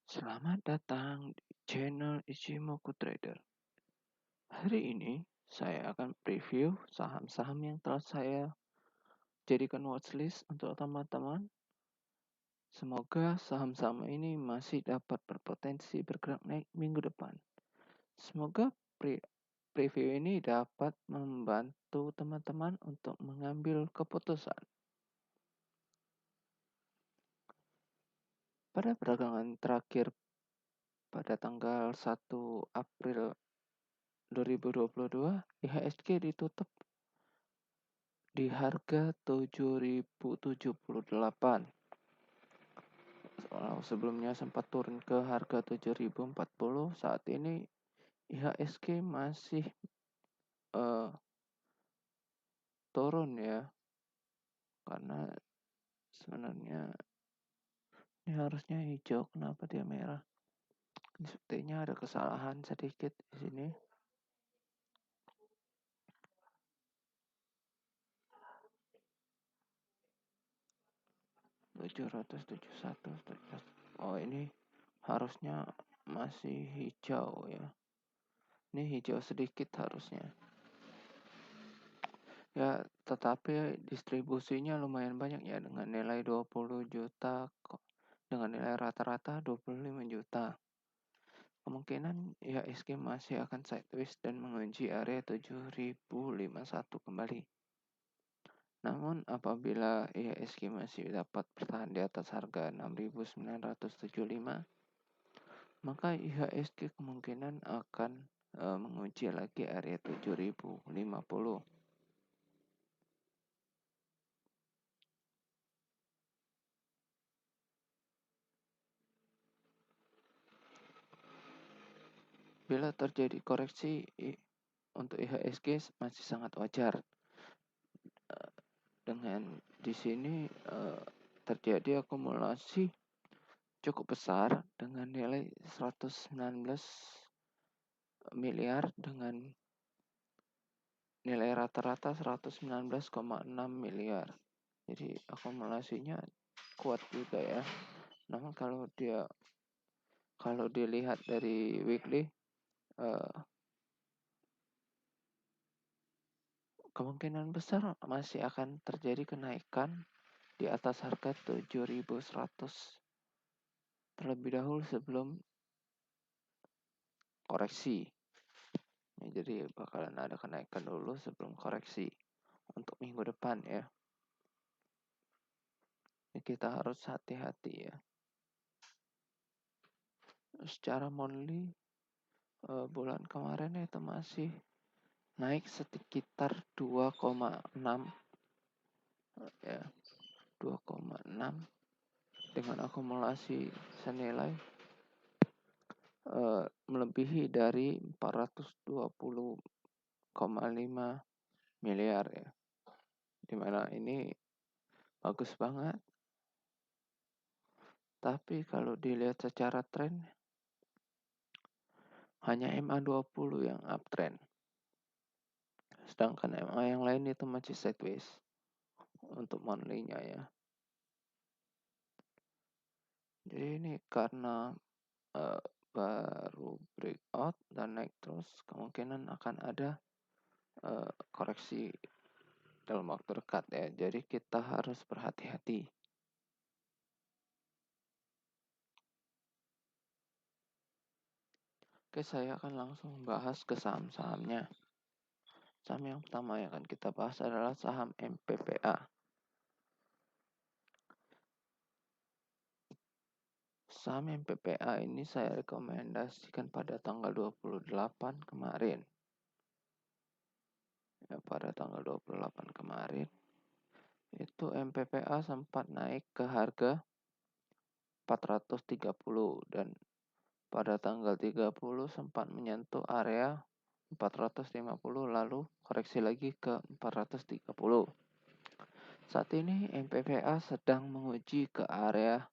Selamat datang di channel Ichimoku Trader. Hari ini saya akan preview saham-saham yang telah saya jadikan watchlist untuk teman-teman. Semoga saham-saham ini masih dapat berpotensi bergerak naik minggu depan. Semoga preview ini dapat membantu teman-teman untuk mengambil keputusan. Pada perdagangan terakhir pada tanggal 1 April 2022, IHSG ditutup di harga 7.078. Sebelumnya sempat turun ke harga 7.040. Saat ini IHSG masih turun ya, karena sebenarnya ini harusnya hijau, kenapa dia merah? Sepertinya ada kesalahan sedikit di sini. Oh, ini harusnya masih hijau ya. Ini hijau sedikit harusnya. Ya, tetapi distribusinya lumayan banyak ya, dengan nilai 20 juta, dengan nilai rata-rata 25 juta. Kemungkinan IHSG masih akan sideways dan mengunci area 7.051 kembali. Namun apabila IHSG masih dapat bertahan di atas harga 6.975, maka IHSG kemungkinan akan mengunci lagi area 7.050. Bila terjadi koreksi untuk IHSG masih sangat wajar. Dengan di sini terjadi akumulasi cukup besar dengan nilai 119 miliar dengan nilai rata-rata 119,6 miliar. Jadi akumulasinya kuat juga ya. Namun kalau dilihat dari weekly, kemungkinan besar masih akan terjadi kenaikan di atas harga 7.100 terlebih dahulu sebelum koreksi. Jadi bakalan ada kenaikan dulu sebelum koreksi untuk minggu depan ya. Ini kita harus hati-hati ya. Secara monthly bulan kemarin itu masih naik sekitar 2,6 ya, 2,6 dengan akumulasi senilai melebihi dari 420,5 miliar ya. Dimana ini bagus banget. Tapi kalau dilihat secara tren, hanya MA20 yang uptrend. Sedangkan MA yang lain itu masih sideways untuk monthly-nya ya. Jadi ini karena baru breakout dan naik terus, kemungkinan akan ada koreksi dalam waktu dekat ya. Jadi kita harus berhati-hati. Oke, saya akan langsung bahas ke saham-sahamnya. Saham yang pertama yang akan kita bahas adalah saham MPPA. Saham MPPA ini saya rekomendasikan pada tanggal 28 kemarin. Ya, pada tanggal 28 kemarin itu MPPA sempat naik ke harga 430 dan pada tanggal 30 sempat menyentuh area 450 lalu koreksi lagi ke 430. Saat ini MPPA sedang menguji ke area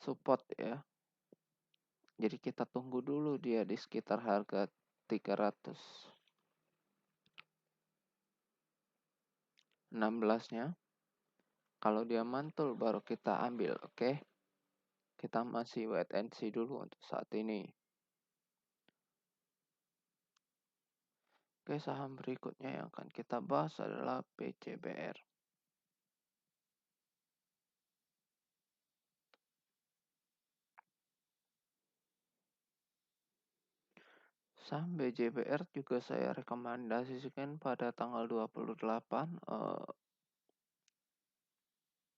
support ya. Jadi kita tunggu dulu dia di sekitar harga 316-nya. Kalau dia mantul baru kita ambil, oke? kita masih wait and see dulu untuk saat ini. Oke, saham berikutnya yang akan kita bahas adalah BCBR. Saham BJBR juga saya rekomendasikan pada tanggal 28.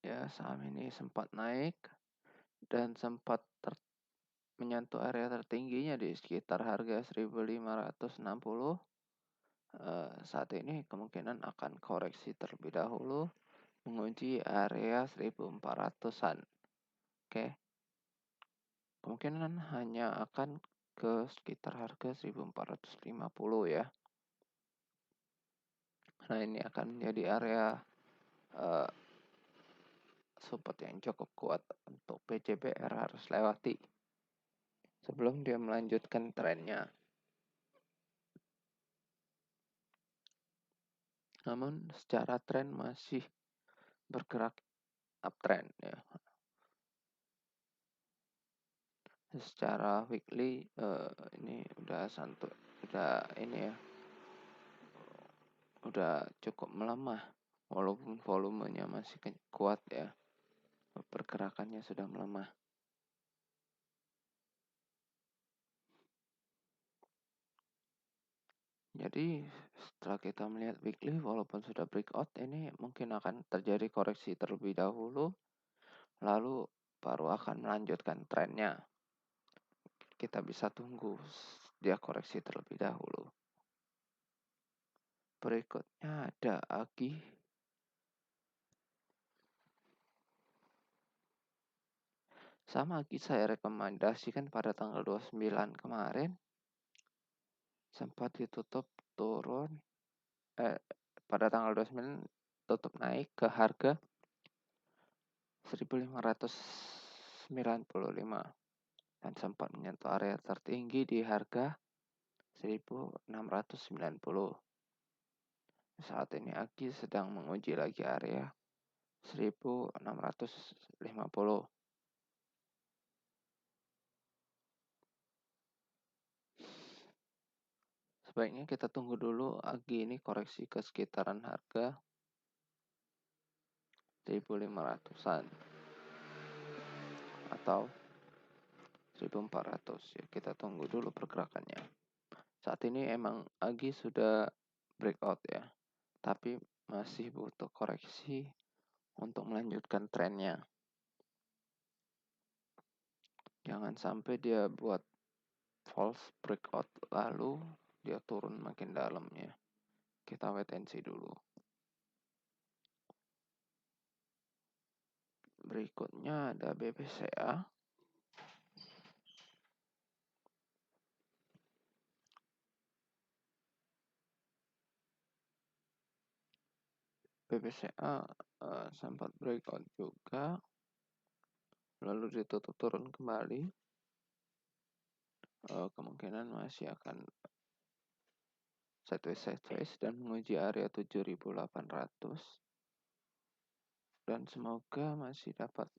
Ya, saham ini sempat naik dan sempat menyentuh area tertingginya di sekitar harga 1560. Saat ini kemungkinan akan koreksi terlebih dahulu menguji area 1400-an. Oke. Kemungkinan hanya akan ke sekitar harga 1450 ya. Nah, ini akan menjadi area support yang cukup kuat untuk BCBR harus lewati sebelum dia melanjutkan trennya. Namun secara tren masih bergerak uptrend ya. Secara weekly ini udah udah cukup melemah walaupun volumenya masih kuat ya. Pergerakannya sudah melemah. Jadi setelah kita melihat weekly walaupun sudah breakout, ini mungkin akan terjadi koreksi terlebih dahulu lalu baru akan melanjutkan trennya. Kita bisa tunggu dia koreksi terlebih dahulu. Berikutnya ada AGI. Sama AGI saya rekomendasikan pada tanggal 29 kemarin. Sempat ditutup turun. Pada tanggal 29 tutup naik ke harga 1595 dan sempat menyentuh area tertinggi di harga 1690. Saat ini AGI sedang menguji lagi area 1650. Sebaiknya kita tunggu dulu AGI ini koreksi ke sekitaran harga 1500-an atau 1400 ya. Kita tunggu dulu pergerakannya. Saat ini emang AGI sudah breakout ya, tapi masih butuh koreksi untuk melanjutkan trennya. Jangan sampai dia buat false breakout lalu dia turun makin dalam ya. Kita wait and see dulu. Berikutnya ada BBCA. BBCA sempat breakout juga, lalu ditutup turun kembali. Kemungkinan masih akan sideways dan menguji area 7800 dan semoga masih dapat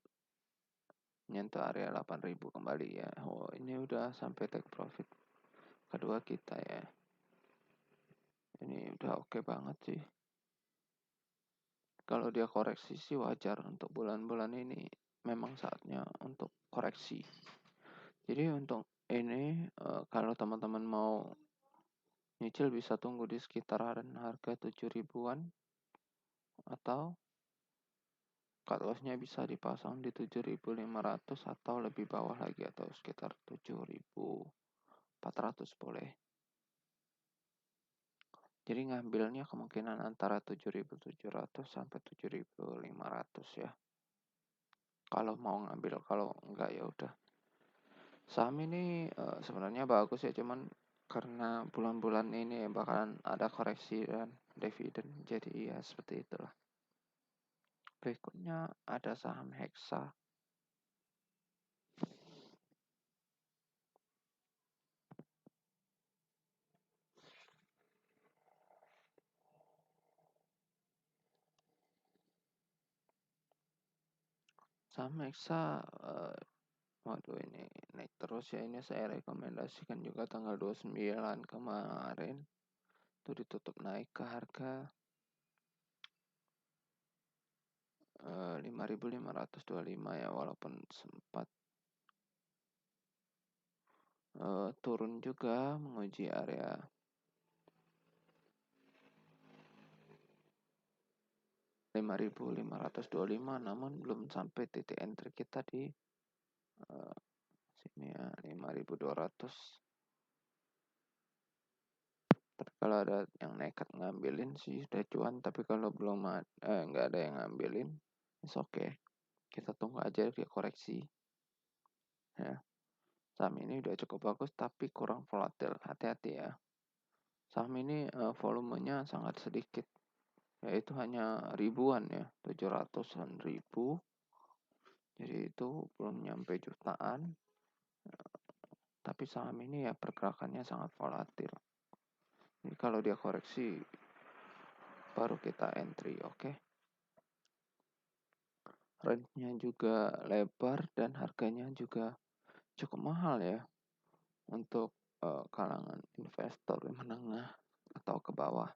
menyentuh area 8000 kembali ya. Oh, ini udah sampai take profit kedua kita ya. Ini udah oke banget sih. Kalau dia koreksi sih wajar untuk bulan-bulan ini, memang saatnya untuk koreksi. Jadi untuk ini kalau teman-teman mau nyicil bisa tunggu di sekitaran harga 7000-an atau cut loss-nya bisa dipasang di 7500 atau lebih bawah lagi atau sekitar 7400 boleh. Jadi ngambilnya kemungkinan antara 7700 sampai 7500 ya. Kalau mau ngambil, kalau enggak ya udah. Saham ini sebenarnya bagus ya, cuman karena bulan-bulan ini bakalan ada koreksi dan dividen, jadi ya seperti itulah. Berikutnya ada saham Hexa. Saham Hexa Waduh, ini naik terus ya. Ini saya rekomendasikan juga tanggal 29 kemarin. Itu ditutup naik ke harga 5.525 ya, walaupun sempat turun juga menguji area 5.525, namun belum sampai titik entry kita di sini ya, 5.200. Tapi kalau ada yang nekat ngambilin sih sudah cuan, tapi kalau belum nggak ada yang ngambilin, it's okay. Kita tunggu aja dia koreksi ya. Saham ini udah cukup bagus tapi kurang volatil, hati-hati ya. Saham ini volumenya sangat sedikit, yaitu hanya ribuan ya, 700-an ribu. Jadi itu belum nyampe jutaan. Tapi saham ini ya pergerakannya sangat volatil. Jadi kalau dia koreksi baru kita entry, oke? Range-nya juga lebar dan harganya juga cukup mahal ya untuk kalangan investor menengah atau ke bawah.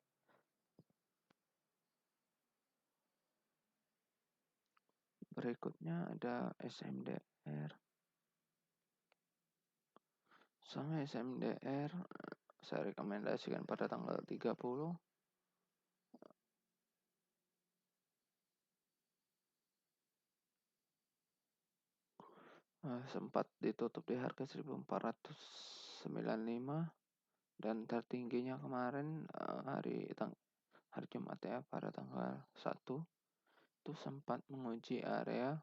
Berikutnya ada SMDR. Sama SMDR saya rekomendasikan pada tanggal 30. Sempat ditutup di harga 1.495 dan tertingginya kemarin hari Jumat ya, pada tanggal 1 itu sempat menguji area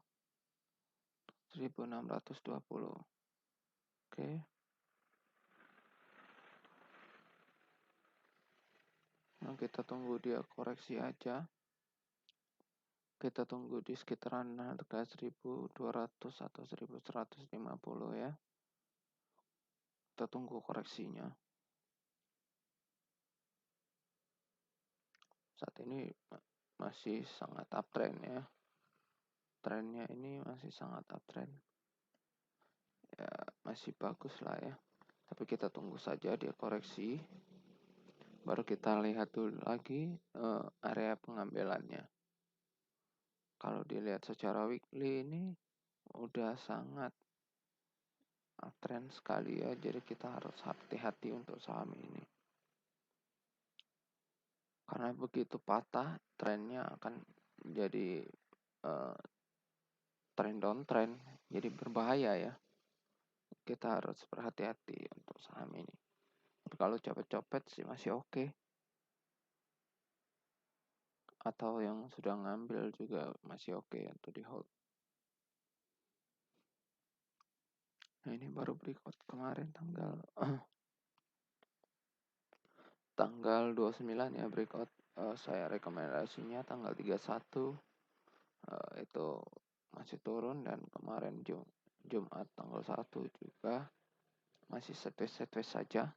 1.620. Oke. Nah, kita tunggu dia koreksi aja. Kita tunggu di sekitaran harga 1.200 atau 1.150 ya. Kita tunggu koreksinya. Saat ini masih sangat uptrend ya. Trennya ini masih sangat uptrend. Ya, masih bagus lah ya. Tapi kita tunggu saja dia koreksi. Baru kita lihat dulu lagi area pengambilannya. Kalau dilihat secara weekly ini udah sangat uptrend sekali ya. Jadi kita harus hati-hati untuk saham ini. Karena begitu patah, trennya akan jadi trend downtrend. Jadi berbahaya ya. Kita harus berhati-hati untuk saham ini. Tapi kalau copet-copet sih masih oke. Atau yang sudah ngambil juga masih oke untuk di hold. Nah, ini baru breakout kemarin tanggal 29 ya breakout. Saya rekomendasinya tanggal 31 itu masih turun, dan kemarin Jumat tanggal 1 juga masih sideways saja.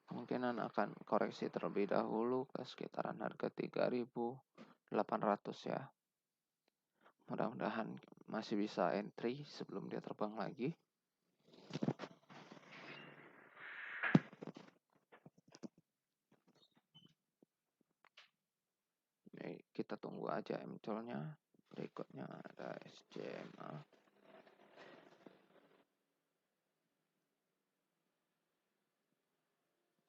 Kemungkinan akan koreksi terlebih dahulu ke sekitaran harga 3.800 ya. Mudah-mudahan masih bisa entry sebelum dia terbang lagi. Ini kita tunggu aja MCOL-nya. Berikutnya ada SCMA.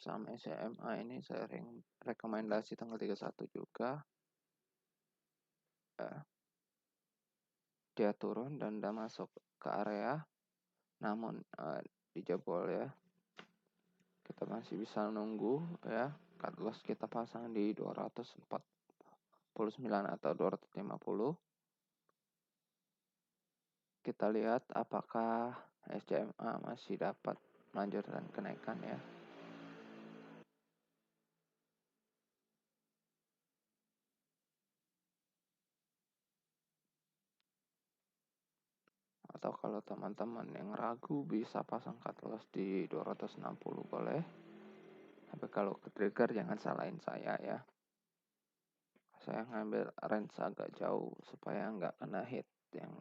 Saham SCMA ini saya rekomendasi tanggal 31 juga. Dia turun dan udah masuk ke area, namun dijebol ya. Kita masih bisa nunggu ya. Cut loss kita pasang di 249 atau 250. Kita lihat apakah SCMA masih dapat melanjutkan kenaikan ya. Atau kalau teman-teman yang ragu bisa pasang cut loss di 260 boleh. Tapi kalau ke trigger jangan salahin saya ya. Saya ngambil range agak jauh supaya nggak kena hit yang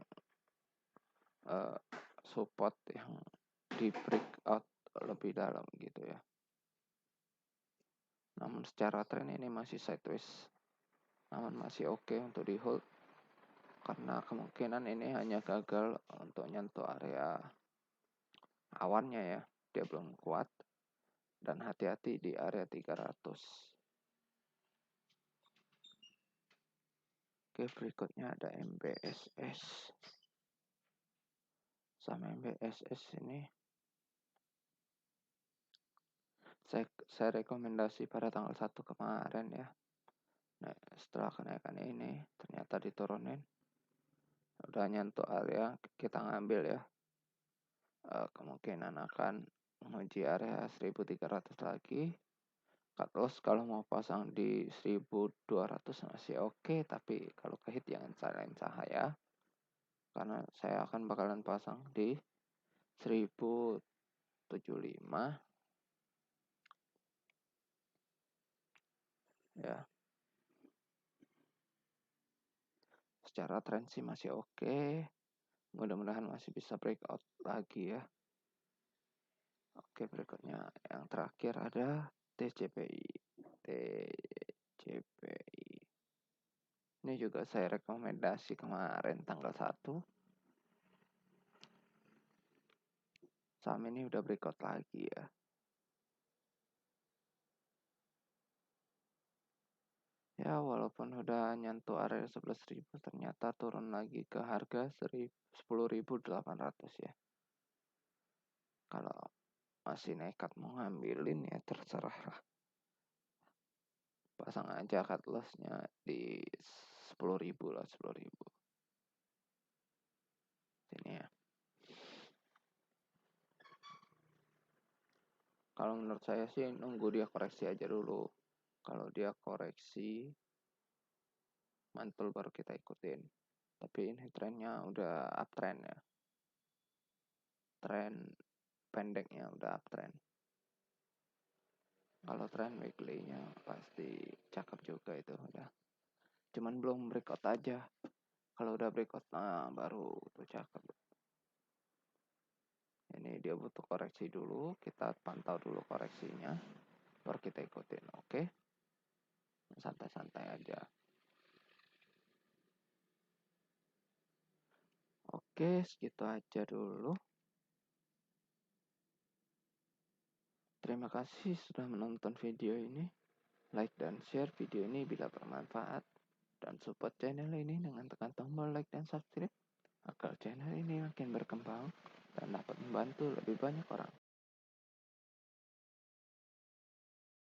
support yang di breakout lebih dalam gitu ya. Namun secara tren ini masih sideways, namun masih oke untuk di hold karena kemungkinan ini hanya gagal untuk nyentuh area awannya ya, dia belum kuat. Dan hati-hati di area 300. Oke, berikutnya ada MBSS. Sama MBSS ini saya rekomendasi pada tanggal 1 kemarin ya. Nah, setelah kenaikan ini ternyata diturunin. Udah nyentuh area, kita ngambil ya. Kemungkinan akan menguji area 1300 lagi. Cut loss kalau mau pasang di 1200 masih oke, tapi kalau ke hit jangan salahin saya. Karena saya akan bakalan pasang di 1075 ya. Secara tren sih masih oke. Mudah-mudahan masih bisa breakout lagi ya. Oke, berikutnya yang terakhir ada TCPI. TCPI. Ini juga saya rekomendasi kemarin tanggal 1. Saham ini udah breakout lagi ya. Ya, walaupun udah nyentuh area 11.000, ternyata turun lagi ke harga 10.800 ya. Kalau masih nekat mau ngambilin ya terserah lah. Pasang aja cut loss-nya di 10.000 lah, 10.000. Sini ya. Kalau menurut saya sih nunggu dia koreksi aja dulu. Kalau dia koreksi mantul baru kita ikutin. Tapi ini trennya udah uptrend ya. Tren pendeknya udah uptrend. Kalau tren weekly-nya pasti cakep juga itu udah. Cuman belum breakout aja. Kalau udah breakout nah baru tuh cakep. Ini dia butuh koreksi dulu, kita pantau dulu koreksinya, baru kita ikutin, oke? Santai-santai aja. Oke, segitu aja dulu. Terima kasih sudah menonton video ini. Like dan share video ini bila bermanfaat. Dan support channel ini dengan tekan tombol like dan subscribe agar channel ini makin berkembang dan dapat membantu lebih banyak orang.